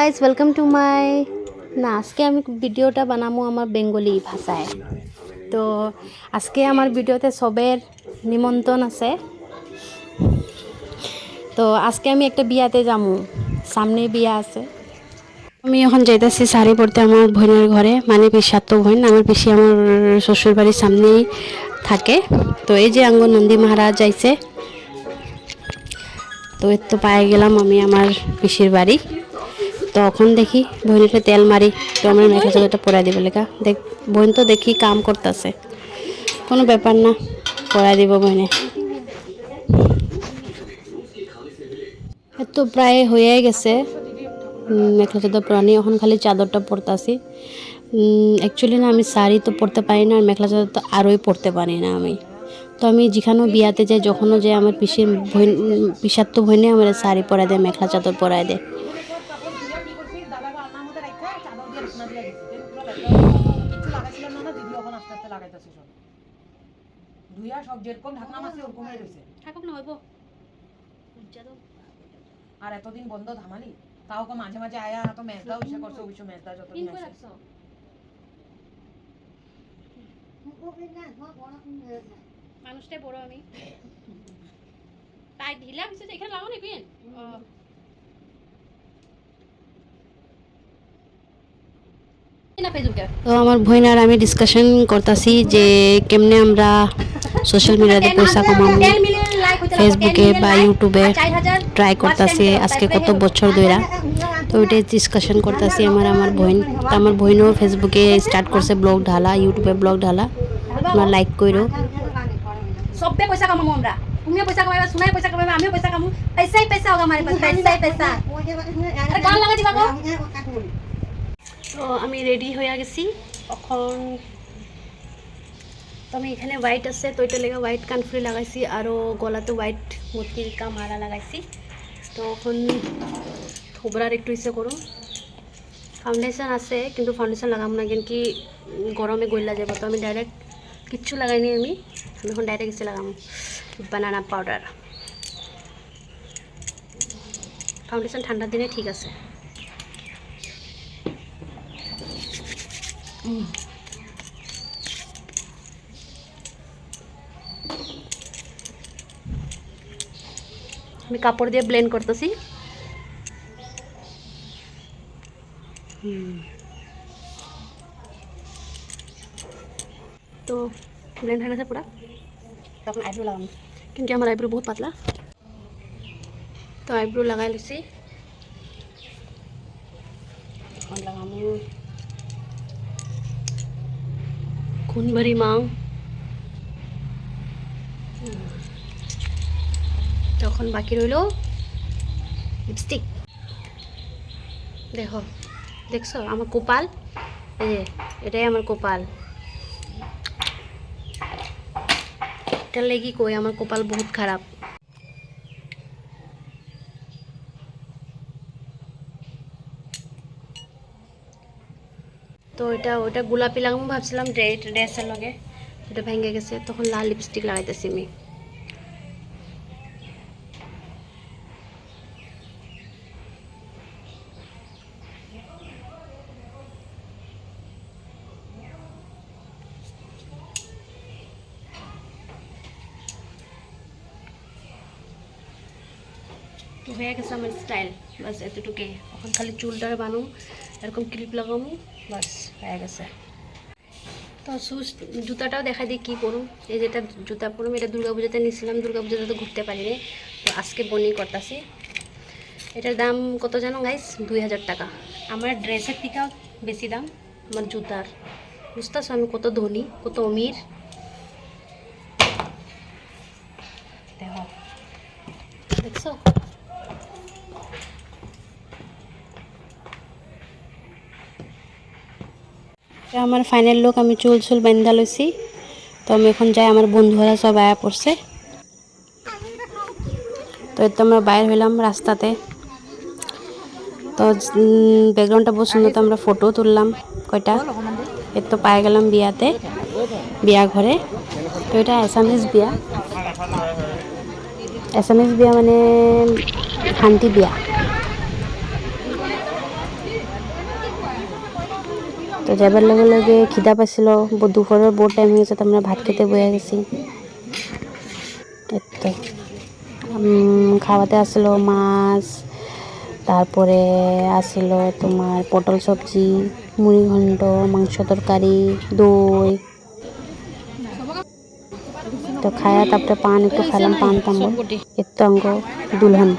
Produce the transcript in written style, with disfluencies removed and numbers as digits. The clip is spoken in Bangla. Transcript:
গাইজ ওয়েলকাম টু মাই না আজকে আমি ভিডিওটা বানাবো আমার বেঙ্গলি ভাষায়। তো আজকে আমার ভিডিওতে সবের নিমন্ত্রণ আছে। তো আজকে আমি একটা বিয়াতে যাবো, সামনে বিয়া আছে। আমি এখন যাইতেছি শাড়ি পরতে আমার বোনের ঘরে, মানে পিসাতো বোন। আমার পিসি আমার শ্বশুর বাড়ির সামনেই থাকে। তো এই যে আঙ্গ নন্দী মহারাজ যাইছে, তো এর তো পায়ে গেলাম আমি আমার পিসির বাড়ি। তখন দেখি বোনটা তেল মারি, তো আমার মেখা চাদরটা পরাই দিব লেখা দেখ। বোন তো দেখি কাম করতেছে, কোনো ব্যাপার না, পরাই দিব বোনে। তো প্রায় হয়ে গেছে মেখলা চাদর পরানি, এখন খালি চাদরটা পরতাছি। অ্যাকচুয়ালি না আমি শাড়ি তো পরতে পারি না, আর মেখলা চাদর তো আরোই পরতে পারি না আমি। তো আমি যেখানেও বিয়াতে যাই, যখনও যাই, আমার পিসির বোন, পিসাত্তো বোনে আমার শাড়ি পরাই দেয়, মেখলা চাদর পরাই দেয়। আর এতদিন বন্ধ ধামালি, তাও মাঝে মাঝে আয়া তো মেজদাও ইসে করছে, অবশ্য মেজদা যতদিন আছে মানুষটা বড় আমি তাই ঢিলা হচ্ছে যে এখানে লাগানো নিবেন। তো আমার বোন আর আমি ডিসকাশন করতেছি যে কেমনে আমরা সোশ্যাল মিডিয়াতে পয়সা কামাবো, ফেসবুকে বা ইউটিউবে ট্রাই করতেছি আজকে কত বছর ধরে। তো ওইটাই ডিসকাশন করতেছি আমার বোন। তো আমার বোনও ফেসবুকে স্টার্ট করছে ব্লগ ঢালা, ইউটিউবে ব্লগ ঢালা। তোমরা লাইক করো। সবে পয়সা কামাবো আমরা, তুমিও পয়সা কামাইবা, সুনাই পয়সা কামাইবা, আমিও পয়সা কামাবো। পয়সাই পয়সা হোগা हमारे पास, পয়সাই পয়সা। আরে গান লাগা দিবা গো। তো আমি রেডি হয়ে গেছি এখন। তো আমি এখানে হোয়াইট আছে, তো এটা লেগে হোয়াইট কানফুলি লাগাইছি, আরও গলাতে হোয়াইট মতির কা মালা লাগাইছি। তো এখন থোবরার একটু ইচ্ছে করুন। ফাউন্ডেশন আছে কিন্তু ফাউন্ডেশন লাগাম না, কেন কি গরমে গইলা যাব। তো আমি ডাইরেক্ট কিচ্ছু লাগাইনি, আমি এখন ডাইরেক্ট ইচ্ছে লাগাম বানানা পাউডার। ফাউন্ডেশন ঠান্ডার দিনে ঠিক আছে। আমি কাপড় দিয়ে ব্লেন্ড করতেছি। তো ব্লেন্ড হয়ে গেছে পুরা। তখন আইব্রো লাগাম, কিন্তু আমার আইব্রো বহুত পাতলা। তো আইব্রো লাগাই লৈছি, এখন লাগাম খুনবাড়ি মাং। তখন বাকি রইল লিপস্টিক। দেখো, দেখছো আমার কপাল, এই যে এটাই আমার কপাল। এটা লেগি কই আমার কপাল বহুত খারাপ। তো ওটা গোলাপি লাগাবো ভাবছিলাম ড্রেসের লগে, এটা ভেঙে গেছে। তখন লাল লিপস্টিক লাগাইতেছি আমি। তো হয়ে গেছে আমার স্টাইল, বাস এতটুকুই। এখন খালি চুলটা বানাবো, এরকম ক্লিপ লাগাবো, বাস হয়ে গেছে। তো জুতাটাও দেখা দিই কী করুন। এই যেটা জুতা পরুম, এটা দুর্গাপূজাতে নিয়েছিলাম, দুর্গাপূজাতে তো ঘুরতে পারিনি, তো আজকে বনি করতেছি। এটার দাম কত জানো গাইস? 2000 টাকা। আমার ড্রেসের থেকেও বেশি দাম আমার জুতার। বুঝতেছো আমি কত ধনী, কত অমির। দেখো, দেখছো? আমার ফাইনাল লুক, আমি চুল বান্ধা লইছি। তো আমি এখন যাই, আমার বন্ধুরা সব আয়া পড়ছে। তো এর তো আমরা বাইর হইলাম রাস্তাতে। তো ব্যাকগ্রাউন্ডটা বহুত সুন্দর, তো আমরা ফটো তুললাম কয়টা। এর তো পায়ে গেলাম বিয়াতে, বিয়া ঘরে। তো এটা অ্যাসামিজ বিয়া, অ্যাসামিজ বিয়া মানে হান্টি বিয়া। তো যাবার লগে লগে খিদা পাইছিল, দুপুরের বহুত টাইম হয়ে গেছে, তো আমরা ভাত খেতে বয়ে গেছি। তো খাওয়াতে আসলো মাছ, তারপরে আসলো তোমার পটল সবজি, মুড়ি ঘন্ট, মাংস তরকারি, দই। তো খায়া তারপরে পান একটু খাইলাম, পান টাম্বর। এত অঙ্গ দুলহন।